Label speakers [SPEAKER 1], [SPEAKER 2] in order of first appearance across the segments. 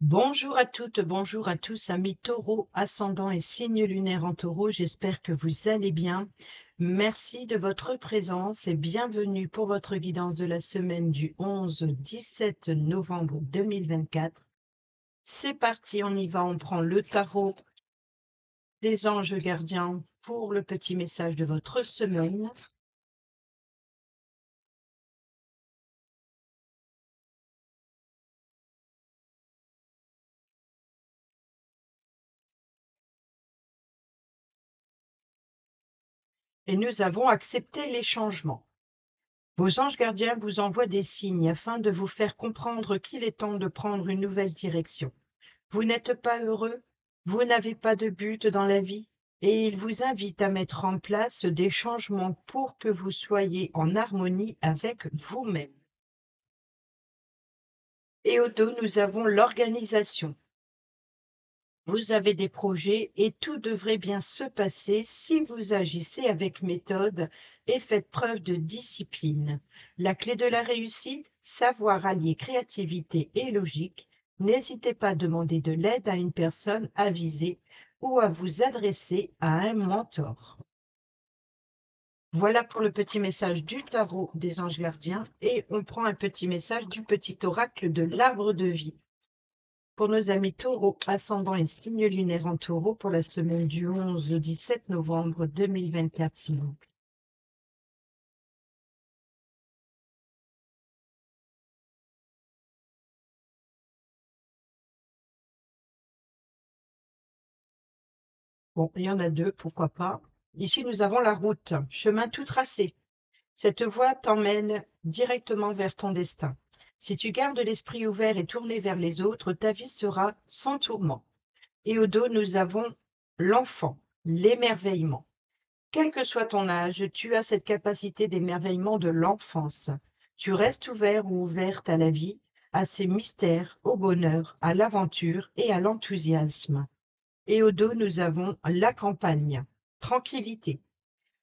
[SPEAKER 1] Bonjour à toutes, bonjour à tous, amis taureaux, ascendant et signe lunaire en taureau, j'espère que vous allez bien. Merci de votre présence et bienvenue pour votre guidance de la semaine du 11 au 17 novembre 2024. C'est parti, on y va, on prend le tarot des anges gardiens pour le petit message de votre semaine. Et nous avons accepté les changements. Vos anges gardiens vous envoient des signes afin de vous faire comprendre qu'il est temps de prendre une nouvelle direction. Vous n'êtes pas heureux, vous n'avez pas de but dans la vie, et ils vous invitent à mettre en place des changements pour que vous soyez en harmonie avec vous-même. Et au dos, nous avons l'organisation. Vous avez des projets et tout devrait bien se passer si vous agissez avec méthode et faites preuve de discipline. La clé de la réussite, savoir allier créativité et logique. N'hésitez pas à demander de l'aide à une personne avisée ou à vous adresser à un mentor. Voilà pour le petit message du tarot des anges gardiens et on prend un petit message du petit oracle de l'arbre de vie. Pour nos amis taureaux, ascendant et signe lunaire en taureau pour la semaine du 11 au 17 novembre 2024, s'il vous plaît. Bon, il y en a deux, pourquoi pas. Ici, nous avons la route, chemin tout tracé. Cette voie t'emmène directement vers ton destin. Si tu gardes l'esprit ouvert et tourné vers les autres, ta vie sera sans tourment. Et au dos, nous avons l'enfant, l'émerveillement. Quel que soit ton âge, tu as cette capacité d'émerveillement de l'enfance. Tu restes ouvert ou ouverte à la vie, à ses mystères, au bonheur, à l'aventure et à l'enthousiasme. Et au dos, nous avons la campagne, tranquillité.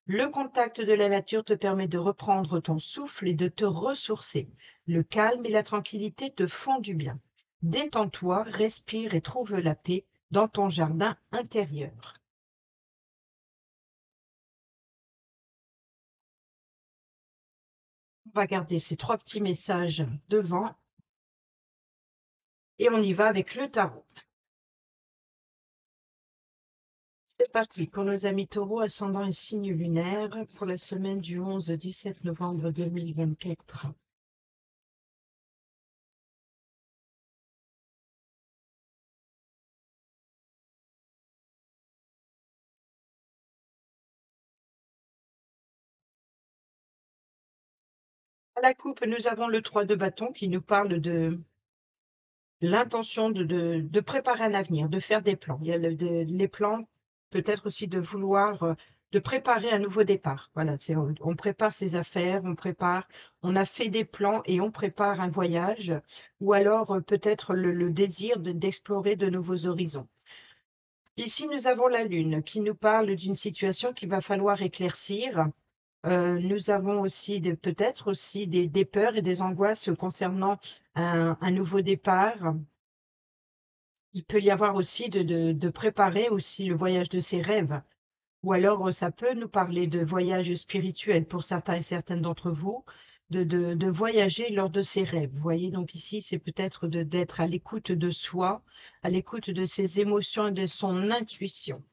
[SPEAKER 1] Le contact de la nature te permet de reprendre ton souffle et de te ressourcer. Le calme et la tranquillité te font du bien. Détends-toi, respire et trouve la paix dans ton jardin intérieur. On va garder ces trois petits messages devant et on y va avec le tarot. C'est parti pour nos amis taureaux, ascendant et signe lunaire pour la semaine du 11 au 17 novembre 2024. À la coupe, nous avons le 3 de bâton qui nous parle de l'intention de préparer un avenir, de faire des plans. Il y a les plans, peut-être aussi de vouloir, de préparer un nouveau départ. Voilà, on prépare ses affaires, on a fait des plans et on prépare un voyage, ou alors peut-être le désir d'explorer de nouveaux horizons. Ici, nous avons la Lune qui nous parle d'une situation qu'il va falloir éclaircir. Nous avons aussi peut-être aussi des peurs et des angoisses concernant un nouveau départ. Il peut y avoir aussi de préparer aussi le voyage de ses rêves. Ou alors, ça peut nous parler de voyage spirituel pour certains et certaines d'entre vous, de voyager lors de ses rêves. Vous voyez, donc ici, c'est peut-être d'être à l'écoute de soi, à l'écoute de ses émotions et de son intuition.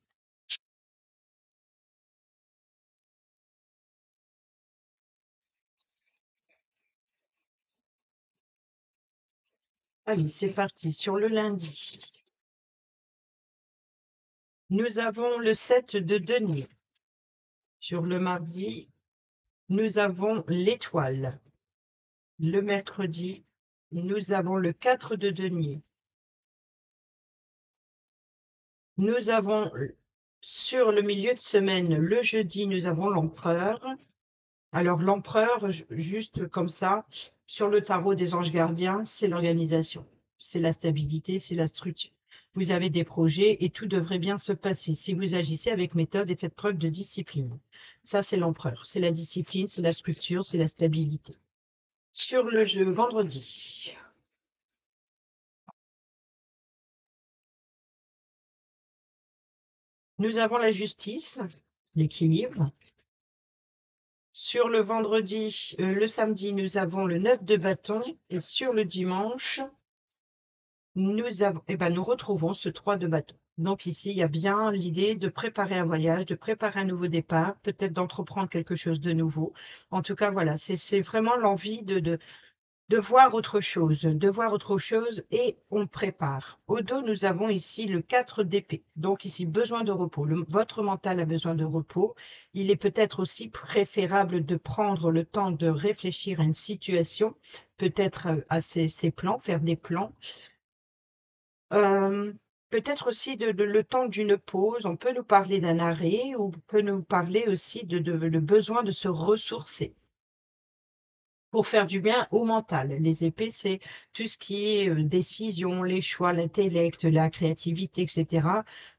[SPEAKER 1] Allez, c'est parti. Sur le lundi, nous avons le 7 de denier. Sur le mardi, nous avons l'étoile. Le mercredi, nous avons le 4 de denier. Nous avons sur le milieu de semaine, le jeudi, nous avons l'empereur. Alors l'empereur, juste comme ça, sur le tarot des anges gardiens, c'est l'organisation, c'est la stabilité, c'est la structure. Vous avez des projets et tout devrait bien se passer si vous agissez avec méthode et faites preuve de discipline. Ça, c'est l'empereur, c'est la discipline, c'est la structure, c'est la stabilité. Sur le jeu vendredi, Nous avons la justice, l'équilibre. Sur le vendredi, le samedi, nous avons le 9 de bâton et sur le dimanche, nous retrouvons ce 3 de bâton. Donc ici, il y a bien l'idée de préparer un voyage, de préparer un nouveau départ, peut-être d'entreprendre quelque chose de nouveau. En tout cas, voilà, c'est vraiment l'envie de voir autre chose et on prépare. Au dos, nous avons ici le 4 d'épée. Donc ici, besoin de repos. Votre mental a besoin de repos. Il est peut-être aussi préférable de prendre le temps de réfléchir à une situation, peut-être à ses plans, faire des plans. Peut-être aussi le temps d'une pause. On peut nous parler d'un arrêt ou on peut nous parler aussi le besoin de se ressourcer. Pour faire du bien au mental. Les épées, c'est tout ce qui est décision, les choix, l'intellect, la créativité, etc.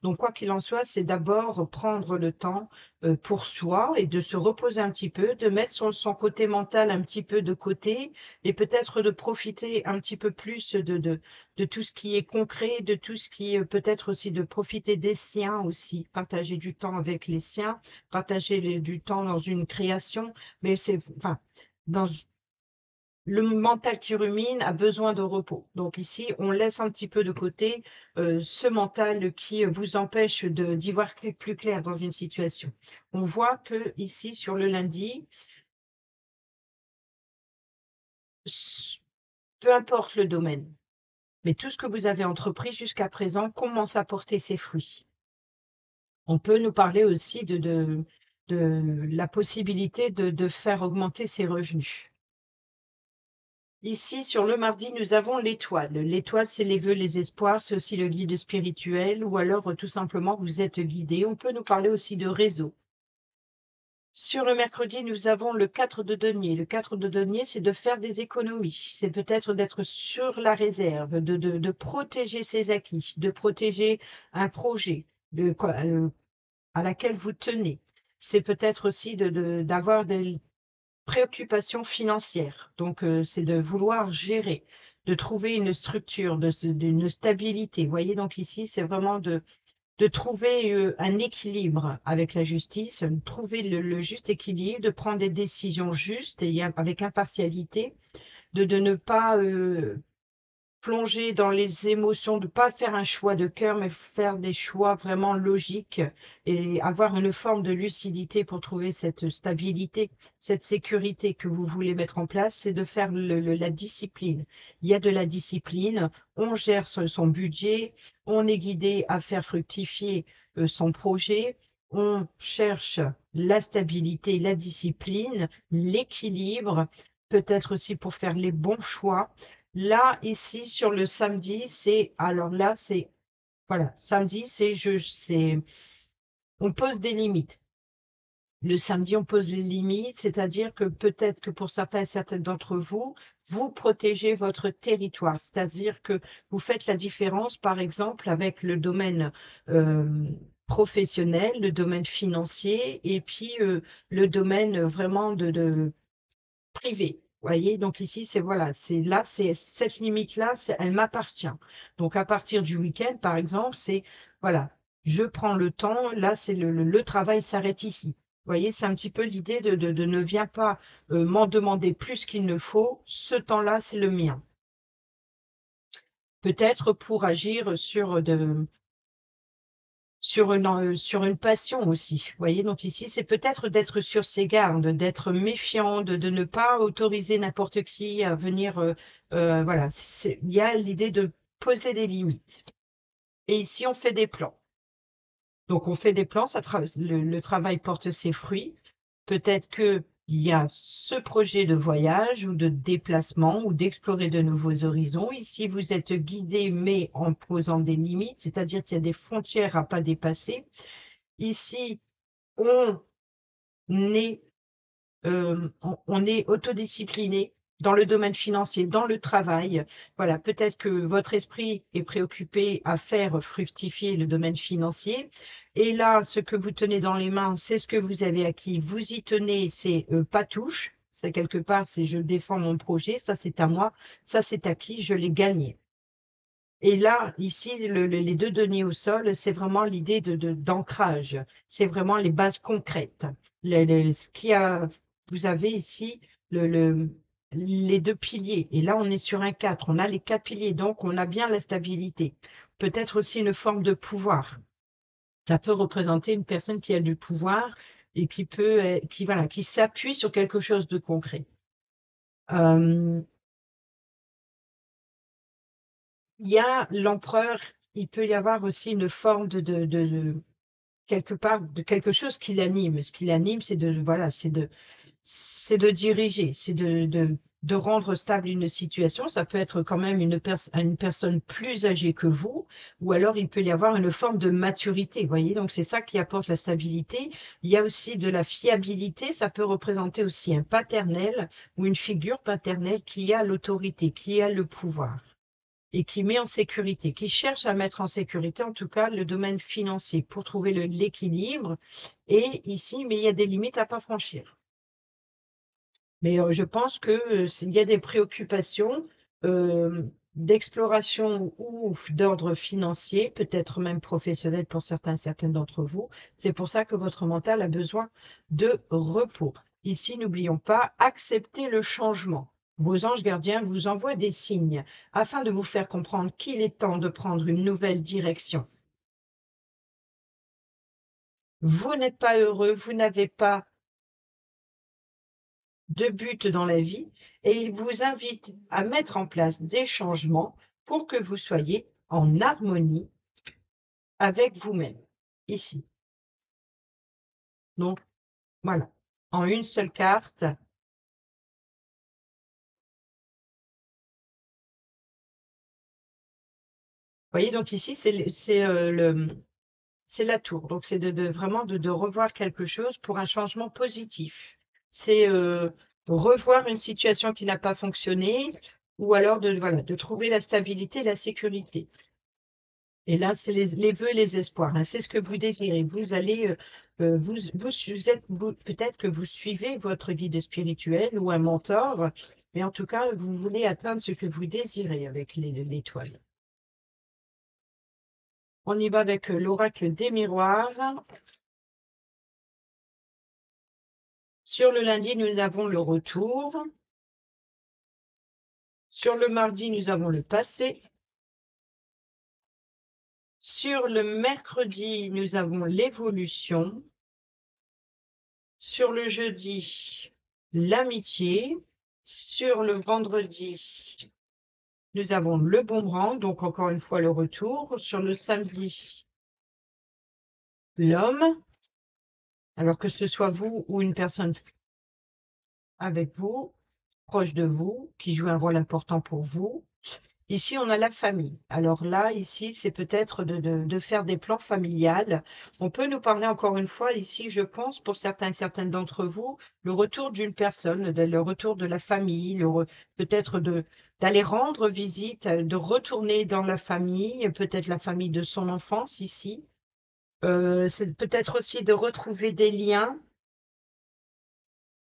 [SPEAKER 1] Donc, quoi qu'il en soit, c'est d'abord prendre le temps pour soi et de se reposer un petit peu, de mettre son côté mental un petit peu de côté et peut-être de profiter un petit peu plus de tout ce qui est concret, de tout ce qui est peut-être aussi de profiter des siens aussi, partager du temps avec les siens, partager du temps dans une création, mais c'est, enfin, dans le mental qui rumine a besoin de repos. Donc ici, on laisse un petit peu de côté ce mental qui vous empêche d'y voir plus clair dans une situation. On voit que ici, sur le lundi, peu importe le domaine, mais tout ce que vous avez entrepris jusqu'à présent commence à porter ses fruits. On peut nous parler aussi de la possibilité de faire augmenter ses revenus. Ici, sur le mardi, nous avons l'étoile. L'étoile, c'est les vœux, les espoirs, c'est aussi le guide spirituel ou alors tout simplement vous êtes guidé. On peut nous parler aussi de réseau. Sur le mercredi, nous avons le 4 de denier. Le 4 de denier, c'est de faire des économies. C'est peut-être d'être sur la réserve, de protéger ses acquis, de protéger un projet à laquelle vous tenez. C'est peut-être aussi d'avoir des préoccupation financière. Donc, c'est de vouloir gérer, de trouver une structure, d'une stabilité. Vous voyez, donc ici, c'est vraiment de trouver un équilibre avec la justice, trouver le juste équilibre, de prendre des décisions justes et avec impartialité, de ne pas plonger dans les émotions, de ne pas faire un choix de cœur, mais faire des choix vraiment logiques et avoir une forme de lucidité pour trouver cette stabilité, cette sécurité que vous voulez mettre en place, c'est de faire la discipline. Il y a de la discipline, on gère son budget, on est guidé à faire fructifier son projet, on cherche la stabilité, la discipline, l'équilibre, peut-être aussi pour faire les bons choix. Là, ici, sur le samedi, alors là, voilà, samedi, on pose des limites. Le samedi, on pose les limites, c'est-à-dire que peut-être que pour certains et certaines d'entre vous, vous protégez votre territoire, c'est-à-dire que vous faites la différence, par exemple, avec le domaine professionnel, le domaine financier, et puis le domaine vraiment de privé. Vous voyez, donc ici, voilà, c'est cette limite-là, elle m'appartient. Donc à partir du week-end, par exemple, voilà, je prends le temps, là, c'est le travail s'arrête ici. Vous voyez, c'est un petit peu l'idée de ne viens pas m'en demander plus qu'il ne faut, ce temps-là, c'est le mien. Peut-être pour agir sur une passion aussi. Vous voyez, donc ici, c'est peut-être d'être sur ses gardes, d'être méfiant, de ne pas autoriser n'importe qui à venir. Voilà, il y a l'idée de poser des limites. Et ici, on fait des plans. Donc, on fait des plans, le travail porte ses fruits. Peut-être qu'il y a ce projet de voyage ou de déplacement ou d'explorer de nouveaux horizons. Ici, vous êtes guidé, mais en posant des limites, c'est-à-dire qu'il y a des frontières à pas dépasser. Ici, on est, on est autodiscipliné dans le domaine financier, dans le travail. Voilà, peut-être que votre esprit est préoccupé à faire fructifier le domaine financier. Et là, ce que vous tenez dans les mains, c'est ce que vous avez acquis. Vous y tenez, c'est pas touche. C'est quelque part, c'est je défends mon projet. Ça, c'est à moi. Ça, c'est acquis. Je l'ai gagné. Et là, ici, les deux deniers au sol, c'est vraiment l'idée d'ancrage. C'est vraiment les bases concrètes. Ce qu'il y a, vous avez ici les deux piliers. Et là, on est sur un 4. On a les 4 piliers, donc on a bien la stabilité. Peut-être aussi une forme de pouvoir. Ça peut représenter une personne qui a du pouvoir et voilà, qui s'appuie sur quelque chose de concret. Euh, il y a l'empereur, il peut y avoir aussi une forme quelque part de quelque chose qui l'anime. Ce qui l'anime, c'est voilà, c'est de diriger, c'est de rendre stable une situation. Ça peut être quand même une personne plus âgée que vous, ou alors il peut y avoir une forme de maturité, vous voyez. Donc c'est ça qui apporte la stabilité. Il y a aussi de la fiabilité. Ça peut représenter aussi un paternel ou une figure paternelle qui a l'autorité, qui a le pouvoir et qui met en sécurité, qui cherche à mettre en sécurité, en tout cas, le domaine financier pour trouver l'équilibre. Et ici, mais il y a des limites à pas franchir. Mais je pense que s'il y a des préoccupations d'exploration ou d'ordre financier, peut-être même professionnel pour certaines d'entre vous. C'est pour ça que votre mental a besoin de repos. Ici, n'oublions pas, accepter le changement. Vos anges gardiens vous envoient des signes afin de vous faire comprendre qu'il est temps de prendre une nouvelle direction. Vous n'êtes pas heureux, vous n'avez pas de but dans la vie et il vous invite à mettre en place des changements pour que vous soyez en harmonie avec vous-même, ici. Donc, voilà, en une seule carte. Vous voyez, donc ici, c'est la tour. Donc, c'est vraiment de revoir quelque chose pour un changement positif. C'est revoir une situation qui n'a pas fonctionné ou alors voilà, de trouver la stabilité, la sécurité. Et là, c'est les vœux et les espoirs, hein. C'est ce que vous désirez. Vous allez, peut-être que vous suivez votre guide spirituel ou un mentor, mais en tout cas, vous voulez atteindre ce que vous désirez avec l'étoile. On y va avec l'oracle des miroirs. Sur le lundi, nous avons le retour. Sur le mardi, nous avons le passé. Sur le mercredi, nous avons l'évolution. Sur le jeudi, l'amitié. Sur le vendredi, nous avons le boomerang, donc encore une fois le retour. Sur le samedi, l'homme. Alors que ce soit vous ou une personne avec vous, proche de vous, qui joue un rôle important pour vous. Ici, on a la famille. Alors là, ici, c'est peut-être de faire des plans familiales. On peut nous parler encore une fois, ici, je pense, pour certaines d'entre vous, le retour d'une personne, le retour de la famille, peut-être d'aller rendre visite, de retourner dans la famille, peut-être la famille de son enfance ici. C'est peut-être aussi de retrouver des liens.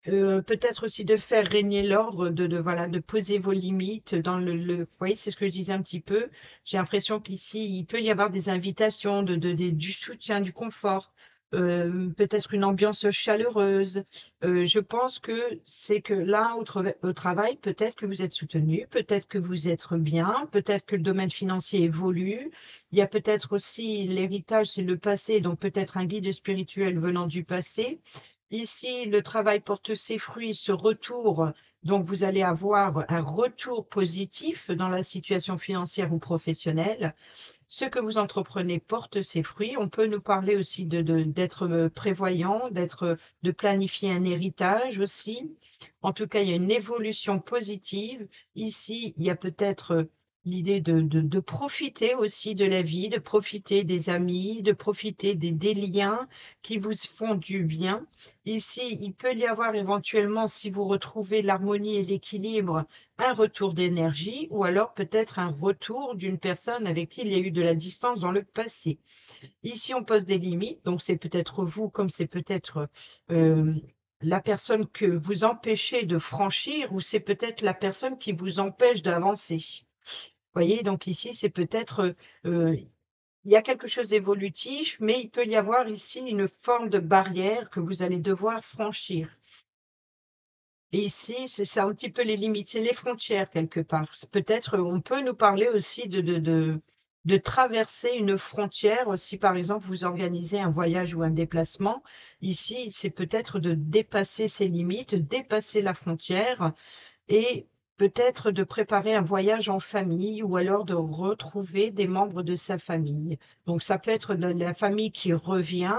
[SPEAKER 1] Peut-être aussi de faire régner l'ordre, voilà, de poser vos limites dans vous voyez, c'est ce que je disais un petit peu. J'ai l'impression qu'ici, il peut y avoir des invitations, du soutien, du confort, peut-être une ambiance chaleureuse. Je pense que c'est que là, au travail, peut-être que vous êtes soutenu, peut-être que vous êtes bien, peut-être que le domaine financier évolue. Il y a peut-être aussi l'héritage, c'est le passé, donc peut-être un guide spirituel venant du passé. Ici, le travail porte ses fruits, ce retour, donc vous allez avoir un retour positif dans la situation financière ou professionnelle. Ce que vous entreprenez porte ses fruits. On peut nous parler aussi d'être prévoyant, de planifier un héritage aussi. En tout cas, il y a une évolution positive. Ici, il y a peut-être l'idée de profiter aussi de la vie, de profiter des amis, de profiter des liens qui vous font du bien. Ici, il peut y avoir éventuellement, si vous retrouvez l'harmonie et l'équilibre, un retour d'énergie ou alors peut-être un retour d'une personne avec qui il y a eu de la distance dans le passé. Ici, on pose des limites, donc c'est peut-être vous comme c'est peut-être la personne que vous empêchez de franchir ou c'est peut-être la personne qui vous empêche d'avancer. Voyez? Donc ici, c'est peut-être, il y a quelque chose d'évolutif, mais il peut y avoir ici une forme de barrière que vous allez devoir franchir. Et ici, c'est ça un petit peu les limites, c'est les frontières quelque part. C'est peut-être, on peut nous parler aussi de traverser une frontière, si par exemple vous organisez un voyage ou un déplacement. Ici, c'est peut-être de dépasser ces limites, dépasser la frontière et peut-être de préparer un voyage en famille ou alors de retrouver des membres de sa famille. Donc ça peut être de la famille qui revient,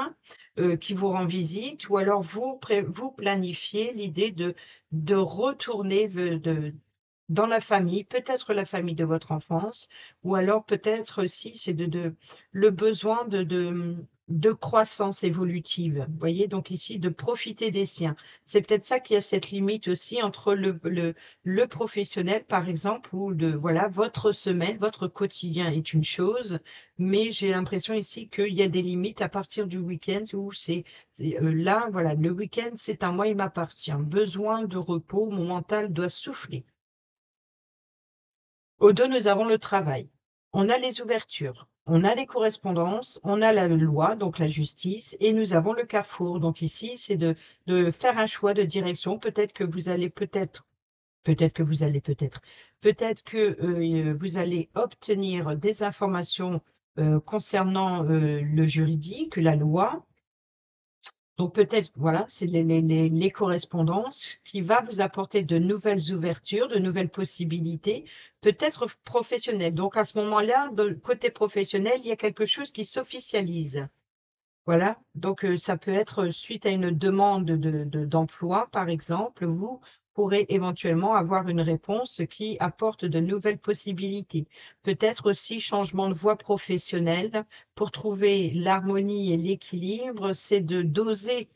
[SPEAKER 1] qui vous rend visite ou alors vous planifiez l'idée de retourner dans la famille, peut-être la famille de votre enfance ou alors peut-être aussi c'est le besoin de croissance évolutive. Vous voyez? Donc ici, de profiter des siens. C'est peut-être ça qui a cette limite aussi entre le professionnel, par exemple, ou voilà, votre semaine, votre quotidien est une chose, mais j'ai l'impression ici qu'il y a des limites à partir du week-end où là, voilà, le week-end, c'est à moi, il m'appartient. Besoin de repos, mon mental doit souffler. Au dos, nous avons le travail. On a les ouvertures, on a les correspondances, on a la loi, donc la justice, et nous avons le carrefour. Donc ici, c'est de faire un choix de direction. Peut-être que vous allez obtenir des informations concernant le juridique, la loi. Donc peut-être, voilà, c'est les correspondances qui va vous apporter de nouvelles ouvertures, de nouvelles possibilités, peut-être professionnelles. Donc à ce moment-là, de côté professionnel, il y a quelque chose qui s'officialise. Voilà, donc ça peut être suite à une demande d'emploi, par exemple, vous pourrez éventuellement avoir une réponse qui apporte de nouvelles possibilités. Peut-être aussi changement de voie professionnelle pour trouver l'harmonie et l'équilibre, c'est de d'oser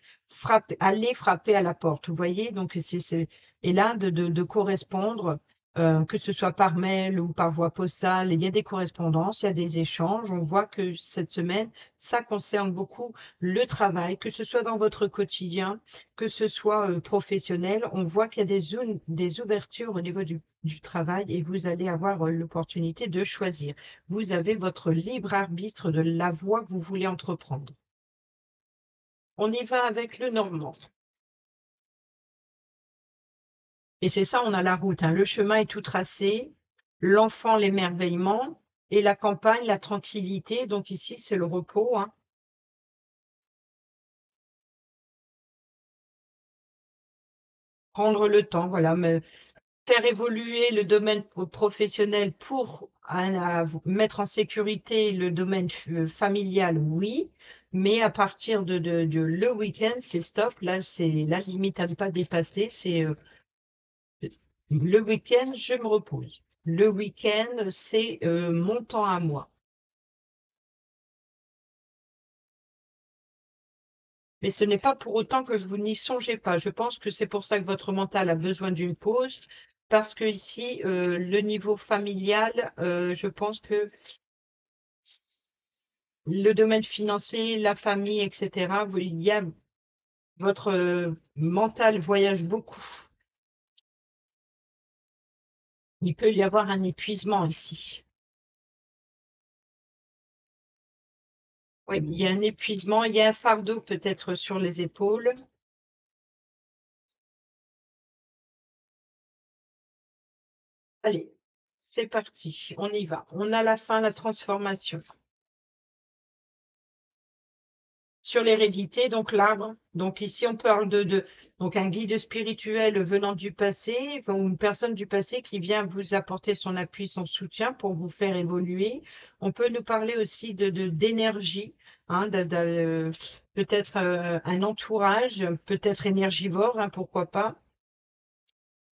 [SPEAKER 1] aller frapper à la porte. Vous voyez? Donc et là de correspondre, que ce soit par mail ou par voie postale, il y a des correspondances, il y a des échanges. On voit que cette semaine, ça concerne beaucoup le travail, que ce soit dans votre quotidien, que ce soit professionnel. On voit qu'il y a des ouvertures au niveau du travail et vous allez avoir l'opportunité de choisir. Vous avez votre libre arbitre de la voie que vous voulez entreprendre. On y va avec le normand. Et c'est ça, on a la route, hein. Le chemin est tout tracé, l'enfant, l'émerveillement et la campagne, la tranquillité. Donc ici, c'est le repos, hein. Prendre le temps, voilà, mais faire évoluer le domaine professionnel pour mettre en sécurité le domaine familial, oui, mais à partir de le week-end, c'est stop. Là, c'est la limite à ne pas dépasser. C'est le week-end, je me repose. Le week-end, c'est mon temps à moi. Mais ce n'est pas pour autant que vous n'y songez pas. Je pense que c'est pour ça que votre mental a besoin d'une pause, parce que ici, le niveau familial, je pense que le domaine financier, la famille, etc., il y a votre mental voyage beaucoup. Il peut y avoir un épuisement ici. Oui, il y a un épuisement, il y a un fardeau peut-être sur les épaules. Allez, c'est parti, on y va. On a la fin, la transformation. Sur l'hérédité, donc l'arbre. Donc ici, on parle donc un guide spirituel venant du passé, enfin, ou une personne du passé qui vient vous apporter son appui, son soutien pour vous faire évoluer. On peut nous parler aussi d'énergie, hein, peut-être un entourage, peut-être énergivore, hein, pourquoi pas.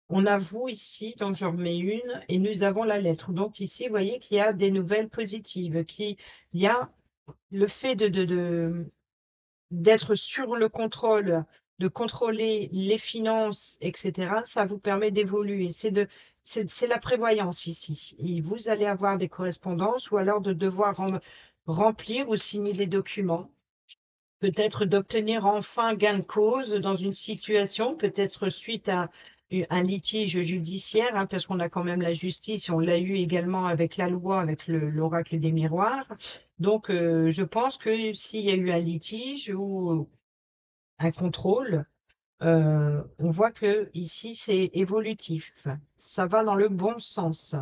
[SPEAKER 1] On a vous ici, donc j'en remets une, et nous avons la lettre. Donc ici, vous voyez qu'il y a des nouvelles positives, il y a le fait d'être sur le contrôle, de contrôler les finances, etc., ça vous permet d'évoluer. C'est la prévoyance ici. Et vous allez avoir des correspondances ou alors de devoir remplir ou signer des documents. peut-être d'obtenir enfin gain de cause dans une situation, peut-être suite à un litige judiciaire, hein, parce qu'on a quand même la justice, on l'a eu également avec la loi, avec l'oracle des miroirs. Donc, je pense que s'il y a eu un litige ou un contrôle, on voit que ici c'est évolutif. Ça va dans le bon sens.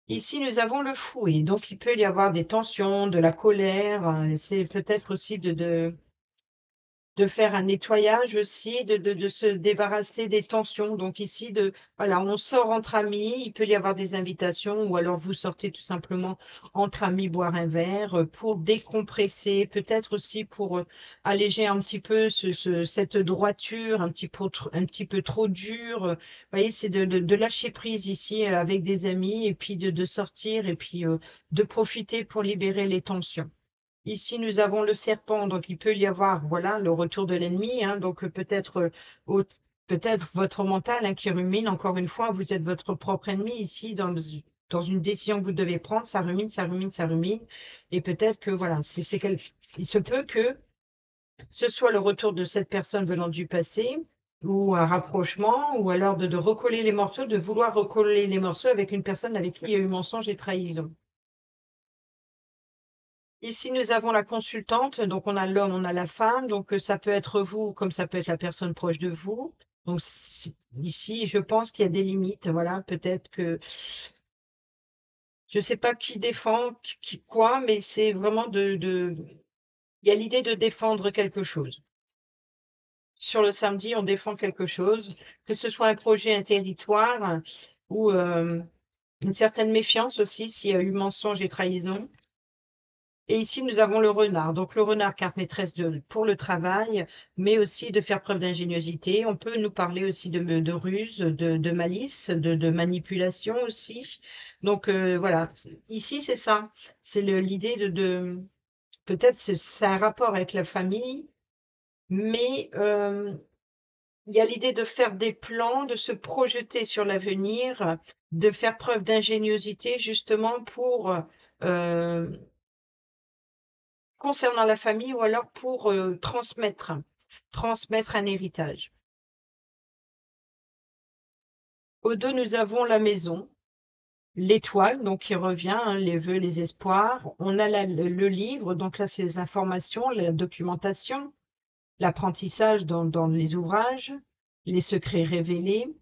[SPEAKER 1] Ici, nous avons le fouet, donc il peut y avoir des tensions, de la colère. C'est peut-être aussi de faire un nettoyage aussi, de se débarrasser des tensions. Donc ici, voilà, on sort entre amis, il peut y avoir des invitations, ou alors vous sortez tout simplement entre amis boire un verre pour décompresser, peut-être aussi pour alléger un petit peu cette droiture un petit peu trop dure. Vous voyez, c'est de lâcher prise ici avec des amis et puis de sortir et puis de profiter pour libérer les tensions. Ici, nous avons le serpent, donc il peut y avoir, voilà, le retour de l'ennemi, hein, donc peut-être votre mental hein, qui rumine, encore une fois, vous êtes votre propre ennemi ici dans une décision que vous devez prendre, ça rumine, ça rumine, ça rumine, et peut-être que, voilà, il se peut que ce soit le retour de cette personne venant du passé, ou un rapprochement, ou alors de recoller les morceaux, de vouloir recoller les morceaux avec une personne avec qui il y a eu mensonge et trahison. Ici, nous avons la consultante, donc on a l'homme, on a la femme, donc ça peut être vous comme ça peut être la personne proche de vous. Donc ici, je pense qu'il y a des limites, voilà, peut-être que je ne sais pas qui défend qui quoi, mais c'est vraiment il y a l'idée de défendre quelque chose. Sur le samedi, on défend quelque chose, que ce soit un projet, un territoire ou une certaine méfiance aussi s'il y a eu mensonge et trahison. Et ici, nous avons le renard. Donc, le renard, carte maîtresse pour le travail, mais aussi de faire preuve d'ingéniosité. On peut nous parler aussi de ruse, de malice, de manipulation aussi. Donc, voilà. Ici, c'est ça. C'est l'idée peut-être c'est un rapport avec la famille, mais il y a l'idée de faire des plans, de se projeter sur l'avenir, de faire preuve d'ingéniosité justement pour concernant la famille ou alors pour transmettre un héritage. Au dos, nous avons la maison, l'étoile, donc qui revient, hein, les vœux, les espoirs. On a le livre, donc là, c'est les informations, la documentation, l'apprentissage dans les ouvrages, les secrets révélés.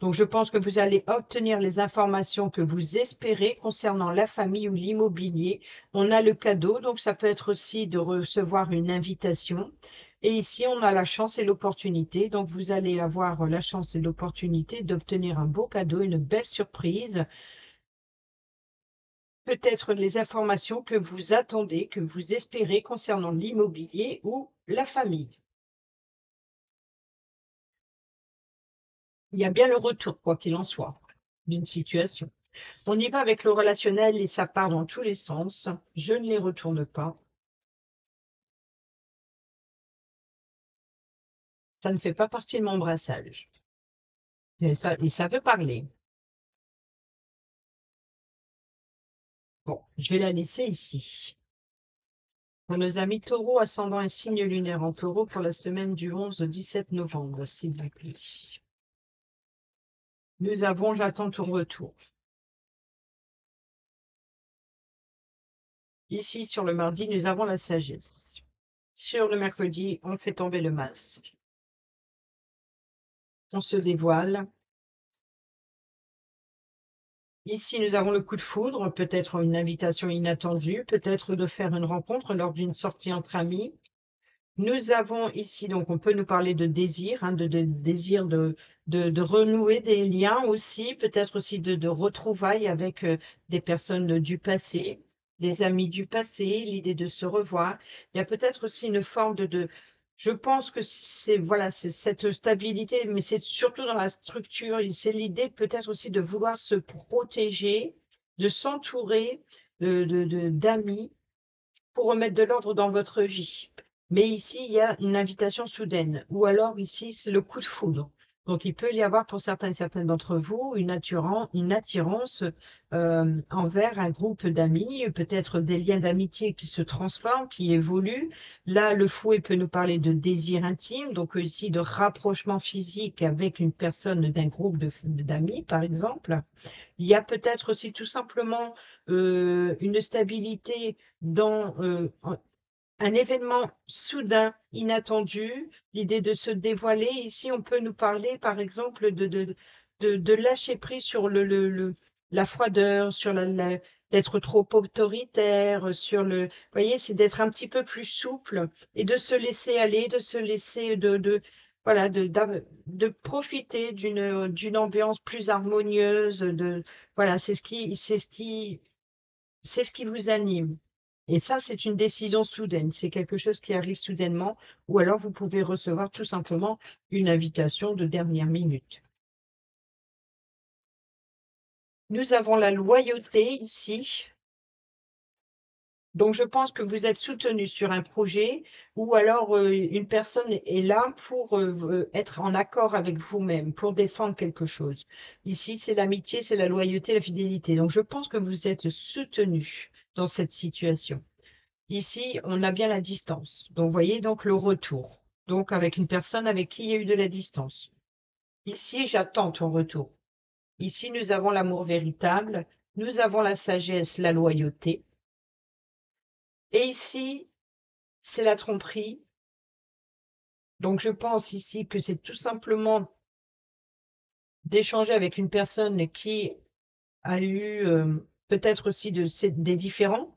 [SPEAKER 1] Donc, je pense que vous allez obtenir les informations que vous espérez concernant la famille ou l'immobilier. On a le cadeau, donc ça peut être aussi de recevoir une invitation. Et ici, on a la chance et l'opportunité. Donc, vous allez avoir la chance et l'opportunité d'obtenir un beau cadeau, une belle surprise. Peut-être les informations que vous attendez, que vous espérez concernant l'immobilier ou la famille. Il y a bien le retour, quoi qu'il en soit, d'une situation. On y va avec le relationnel et ça part dans tous les sens. Je ne les retourne pas. Ça ne fait pas partie de mon brassage. Et ça veut parler. Bon, je vais la laisser ici. Pour nos amis taureaux, ascendant et signe lunaire en taureau pour la semaine du 11 au 17 novembre, s'il vous plaît. Nous avons J'attends ton retour. Ici, sur le mardi, nous avons la sagesse. Sur le mercredi, on fait tomber le masque. On se dévoile. Ici, nous avons le coup de foudre, peut-être une invitation inattendue, peut-être de faire une rencontre lors d'une sortie entre amis. Nous avons ici, donc on peut nous parler de désir, hein, de désir de renouer des liens aussi, peut-être aussi de retrouvailles avec des personnes du passé, des amis du passé, l'idée de se revoir. Il y a peut-être aussi une forme je pense que c'est voilà, c'est cette stabilité, mais c'est surtout dans la structure, et c'est l'idée peut-être aussi de vouloir se protéger, de s'entourer d'amis pour remettre de l'ordre dans votre vie. Mais ici, il y a une invitation soudaine, ou alors ici, c'est le coup de foudre. Donc, il peut y avoir pour certains et certaines d'entre vous une attirance envers un groupe d'amis, peut-être des liens d'amitié qui se transforment, qui évoluent. Là, le fouet peut nous parler de désir intime, donc aussi de rapprochement physique avec une personne d'un groupe d'amis, par exemple. Il y a peut-être aussi tout simplement une stabilité dans un événement soudain, inattendu, l'idée de se dévoiler. Ici, on peut nous parler, par exemple, de lâcher prise sur la froideur, sur d'être trop autoritaire, sur le, vous voyez, c'est d'être un petit peu plus souple et de se laisser aller, de se laisser, voilà, de profiter d'une ambiance plus harmonieuse, voilà, c'est ce qui vous anime. Et ça, c'est une décision soudaine. C'est quelque chose qui arrive soudainement, ou alors vous pouvez recevoir tout simplement une invitation de dernière minute. Nous avons la loyauté ici. Donc, je pense que vous êtes soutenu sur un projet, ou alors une personne est là pour être en accord avec vous-même, pour défendre quelque chose. Ici, c'est l'amitié, c'est la loyauté, la fidélité. Donc, je pense que vous êtes soutenu dans cette situation. Ici, on a bien la distance. Donc, vous voyez, donc le retour. Donc, avec une personne avec qui il y a eu de la distance. Ici, j'attends ton retour. Ici, nous avons l'amour véritable. Nous avons la sagesse, la loyauté. Et ici, c'est la tromperie. Donc, je pense ici que c'est tout simplement d'échanger avec une personne qui a eu peut-être aussi des différends.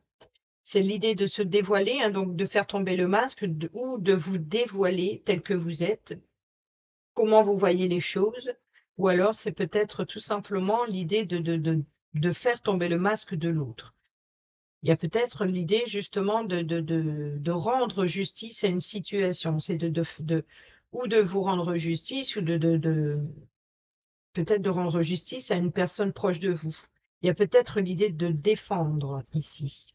[SPEAKER 1] C'est l'idée de se dévoiler, hein, donc de faire tomber le masque ou de vous dévoiler tel que vous êtes, comment vous voyez les choses, ou alors c'est peut-être tout simplement l'idée de faire tomber le masque de l'autre. Il y a peut-être l'idée justement de rendre justice à une situation, c'est ou de vous rendre justice, ou peut-être de rendre justice à une personne proche de vous. Il y a peut-être l'idée de défendre ici.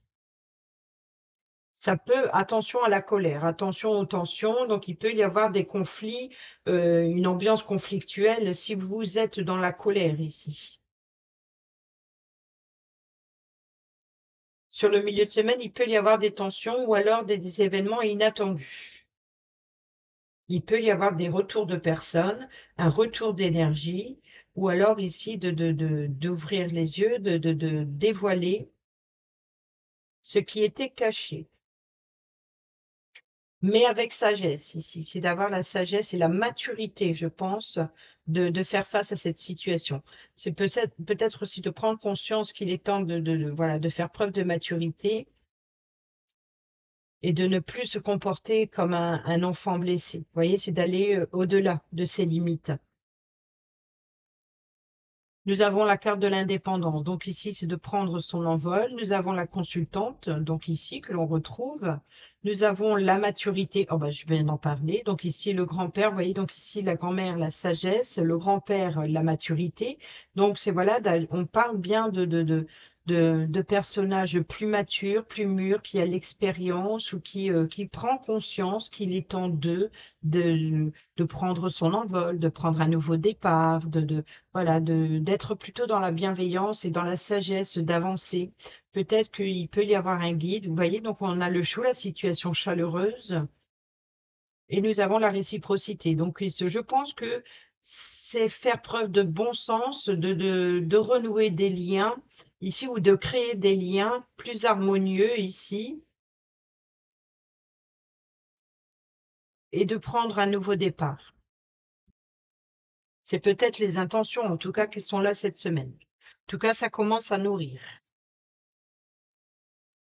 [SPEAKER 1] Ça peut, attention à la colère, attention aux tensions, donc il peut y avoir des conflits, une ambiance conflictuelle si vous êtes dans la colère ici. Sur le milieu de semaine, il peut y avoir des tensions ou alors des événements inattendus. Il peut y avoir des retours de personnes, un retour d'énergie, ou alors ici d'ouvrir les yeux, de dévoiler ce qui était caché. Mais avec sagesse ici, c'est d'avoir la sagesse et la maturité, je pense, de faire face à cette situation. C'est peut-être aussi de prendre conscience qu'il est temps voilà, de faire preuve de maturité et de ne plus se comporter comme un enfant blessé. Vous voyez, c'est d'aller au-delà de ses limites. Nous avons la carte de l'indépendance. Donc ici, c'est de prendre son envol. Nous avons la consultante, donc ici, que l'on retrouve. Nous avons la maturité. Oh, bah, je viens d'en parler. Donc ici, le grand-père. Vous voyez, donc ici, la grand-mère, la sagesse. Le grand-père, la maturité. Donc, c'est voilà, on parle bien de personnages plus matures, plus mûrs, qui a l'expérience ou qui prend conscience qu'il est temps de prendre son envol, de prendre un nouveau départ, voilà, d'être plutôt dans la bienveillance et dans la sagesse d'avancer. Peut-être qu'il peut y avoir un guide. Vous voyez, donc on a le chaud, la situation chaleureuse, et nous avons la réciprocité. Donc, je pense que c'est faire preuve de bon sens, de renouer des liens ici ou de créer des liens plus harmonieux ici et de prendre un nouveau départ. C'est peut-être les intentions, en tout cas, qui sont là cette semaine. En tout cas, ça commence à nourrir.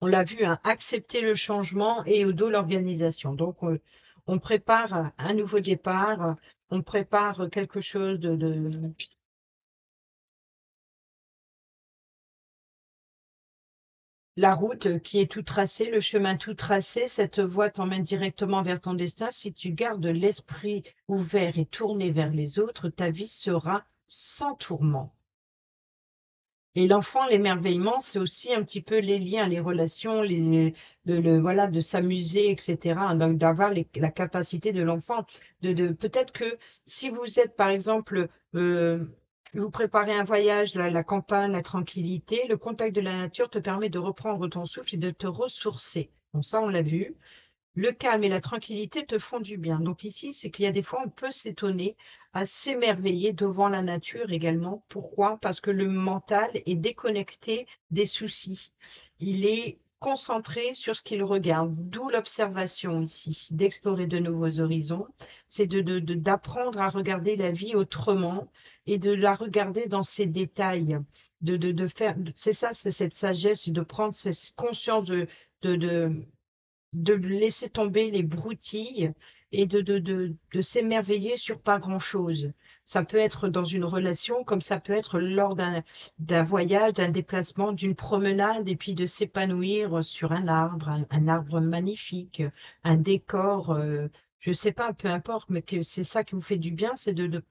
[SPEAKER 1] On l'a vu, hein, accepter le changement et au dos l'organisation. Donc, on prépare un nouveau départ, on prépare quelque chose la route qui est tout tracée, le chemin tout tracé, cette voie t'emmène directement vers ton destin. Si tu gardes l'esprit ouvert et tourné vers les autres, ta vie sera sans tourment. Et l'enfant, l'émerveillement, c'est aussi un petit peu les liens, les relations, voilà, de s'amuser, etc. hein, donc d'avoir la capacité de l'enfant, peut-être que si vous êtes, par exemple, vous préparez un voyage, la campagne, la tranquillité, le contact de la nature te permet de reprendre ton souffle et de te ressourcer. Bon, ça, on l'a vu. Le calme et la tranquillité te font du bien. Donc ici, c'est qu'il y a des fois, on peut s'étonner, à s'émerveiller devant la nature également. Pourquoi? Parce que le mental est déconnecté des soucis. Il est concentré sur ce qu'il regarde, d'où l'observation ici, d'explorer de nouveaux horizons. C'est d'apprendre à regarder la vie autrement et de la regarder dans ses détails. De faire, c'est ça, c'est cette sagesse, de prendre cette conscience de, de, de laisser tomber les broutilles et de s'émerveiller sur pas grand-chose. Ça peut être dans une relation, comme ça peut être lors d'un voyage, d'un déplacement, d'une promenade, et puis de s'épanouir sur un arbre, un arbre magnifique, un décor, je sais pas, peu importe, mais que c'est ça qui vous fait du bien, c'est de-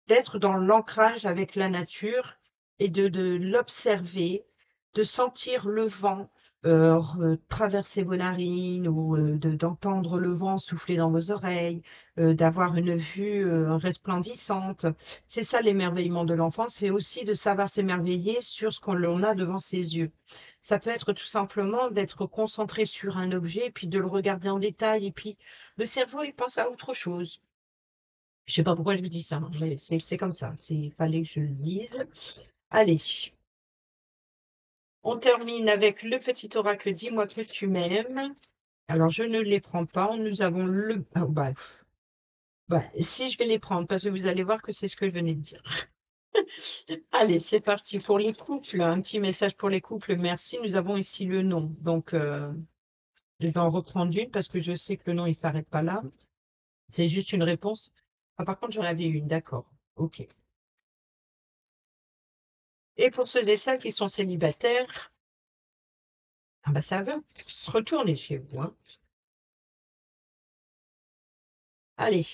[SPEAKER 1] d'être dans l'ancrage avec la nature et de l'observer, de sentir le vent traverser vos narines ou d'entendre le vent souffler dans vos oreilles, d'avoir une vue resplendissante. C'est ça l'émerveillement de l'enfant, c'est aussi de savoir s'émerveiller sur ce qu'on l'on a devant ses yeux. Ça peut être tout simplement d'être concentré sur un objet, puis de le regarder en détail, et puis le cerveau, il pense à autre chose. Je sais pas pourquoi je vous dis ça, hein, mais c'est comme ça. Il fallait que je le dise. Allez, on termine avec le petit oracle Dis-moi que tu m'aimes. Alors, je ne les prends pas. Nous avons le... ah, si, je vais les prendre parce que vous allez voir que c'est ce que je venais de dire. Allez, c'est parti pour les couples. Un petit message pour les couples. Merci. Nous avons ici le nom. Donc, je vais en reprendre une parce que je sais que le nom, il s'arrête pas là. C'est juste une réponse. Ah, par contre, j'en avais une. D'accord. OK. Et pour ceux et celles qui sont célibataires, ah bah ça va se retourner chez vous. Hein. Allez,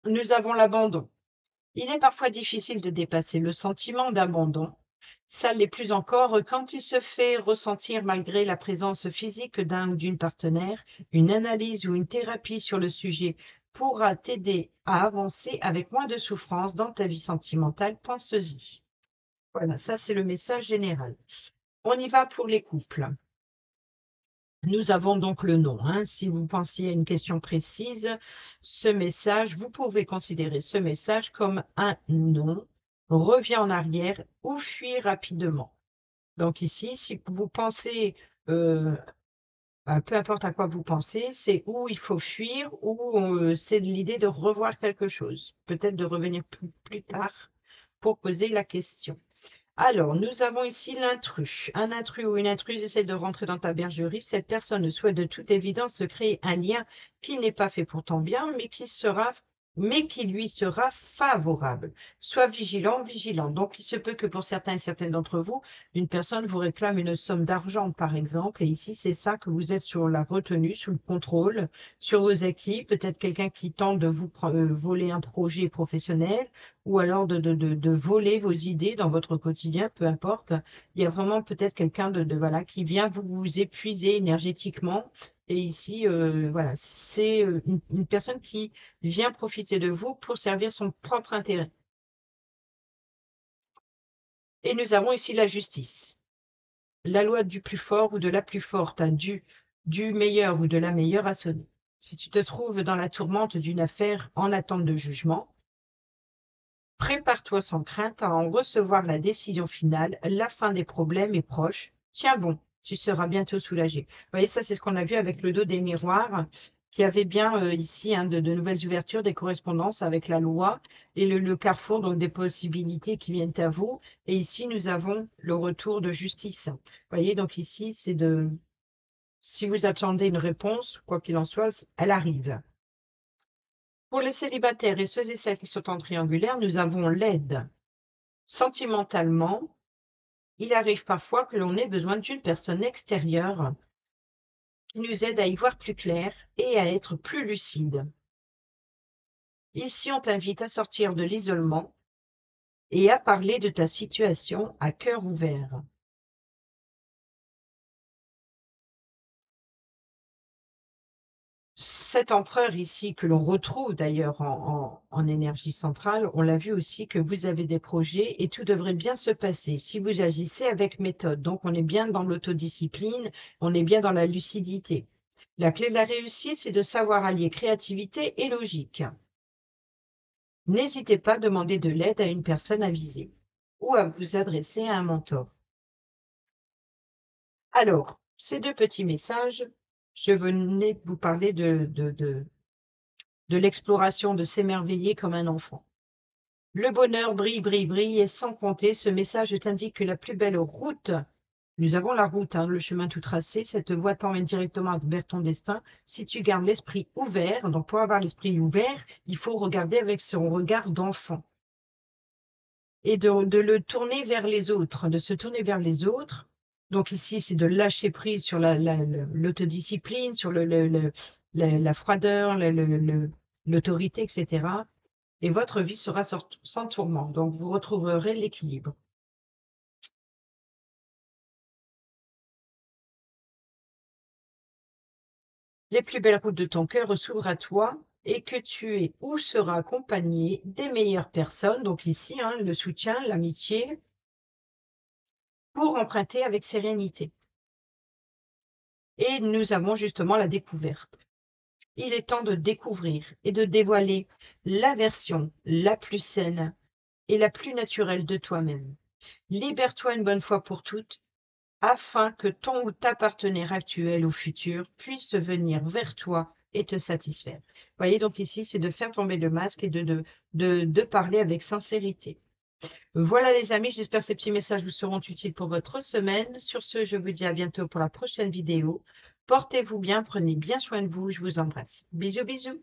[SPEAKER 1] nous avons l'abandon. Il est parfois difficile de dépasser le sentiment d'abandon. Ça l'est plus encore quand il se fait ressentir malgré la présence physique d'un ou d'une partenaire. Une analyse ou une thérapie sur le sujet pourra t'aider à avancer avec moins de souffrance dans ta vie sentimentale. Pense-y. Voilà, ça c'est le message général. On y va pour les couples. Nous avons donc le nom. Hein. Si vous pensiez à une question précise, ce message, vous pouvez considérer ce message comme un non, reviens en arrière ou fuis rapidement. Donc ici, si vous pensez, euh, peu importe à quoi vous pensez, c'est où il faut fuir ou c'est l'idée de revoir quelque chose, peut-être de revenir plus tard pour poser la question. Alors, nous avons ici l'intrus. Un intrus ou une intruse essaie de rentrer dans ta bergerie. Cette personne souhaite de toute évidence se créer un lien qui n'est pas fait pour ton bien, mais qui lui sera favorable. Sois vigilant, vigilant. Donc, il se peut que pour certains et certaines d'entre vous, une personne vous réclame une somme d'argent, par exemple, et ici, c'est ça que vous êtes sur la retenue, sous le contrôle, sur vos acquis. Peut-être quelqu'un qui tente de vous voler un projet professionnel ou alors de voler vos idées dans votre quotidien, peu importe. Il y a vraiment peut-être quelqu'un voilà, qui vient vous épuiser énergétiquement. Et ici, voilà, c'est une personne qui vient profiter de vous pour servir son propre intérêt. Et nous avons ici la justice. La loi du plus fort ou de la plus forte du meilleur ou de la meilleure a sonné. Si tu te trouves dans la tourmente d'une affaire en attente de jugement, prépare-toi sans crainte à en recevoir la décision finale. La fin des problèmes est proche. Tiens bon, tu seras bientôt soulagé. Vous voyez, ça, c'est ce qu'on a vu avec le dos des miroirs, qui avait bien ici hein, de nouvelles ouvertures, des correspondances avec la loi et le carrefour, donc des possibilités qui viennent à vous. Et ici, nous avons le retour de justice. Vous voyez, donc ici, c'est si vous attendez une réponse, quoi qu'il en soit, elle arrive. Pour les célibataires et ceux et celles qui sont en triangulaire, nous avons l'aide. Sentimentalement, il arrive parfois que l'on ait besoin d'une personne extérieure qui nous aide à y voir plus clair et à être plus lucide. Ici, on t'invite à sortir de l'isolement et à parler de ta situation à cœur ouvert. Cet empereur ici, que l'on retrouve d'ailleurs en énergie centrale, on l'a vu aussi que vous avez des projets et tout devrait bien se passer si vous agissez avec méthode. Donc, on est bien dans l'autodiscipline, on est bien dans la lucidité. La clé de la réussite, c'est de savoir allier créativité et logique. N'hésitez pas à demander de l'aide à une personne avisée ou à vous adresser à un mentor. Alors, ces deux petits messages, je venais vous parler de l'exploration, de s'émerveiller comme un enfant. Le bonheur brille, brille, brille, et sans compter, ce message t'indique que la plus belle route, nous avons la route, hein, le chemin tout tracé, cette voie t'emmène directement vers ton destin. Si tu gardes l'esprit ouvert, donc pour avoir l'esprit ouvert, il faut regarder avec son regard d'enfant et de le tourner vers les autres, de se tourner vers les autres. Donc ici, c'est de lâcher prise sur l'autodiscipline, sur la froideur, l'autorité, etc. Et votre vie sera sans tourment. Donc, vous retrouverez l'équilibre. Les plus belles routes de ton cœur s'ouvrent à toi et que tu es ou seras accompagné des meilleures personnes, donc ici, hein, le soutien, l'amitié, pour emprunter avec sérénité. Et nous avons justement la découverte. Il est temps de découvrir et de dévoiler la version la plus saine et la plus naturelle de toi-même. Libère-toi une bonne fois pour toutes afin que ton ou ta partenaire actuel ou futur puisse venir vers toi et te satisfaire. Vous voyez, donc ici, c'est de faire tomber le masque et de parler avec sincérité. Voilà les amis, j'espère que ces petits messages vous seront utiles pour votre semaine. Sur ce, je vous dis à bientôt pour la prochaine vidéo. Portez-vous bien, prenez bien soin de vous, je vous embrasse. Bisous, bisous.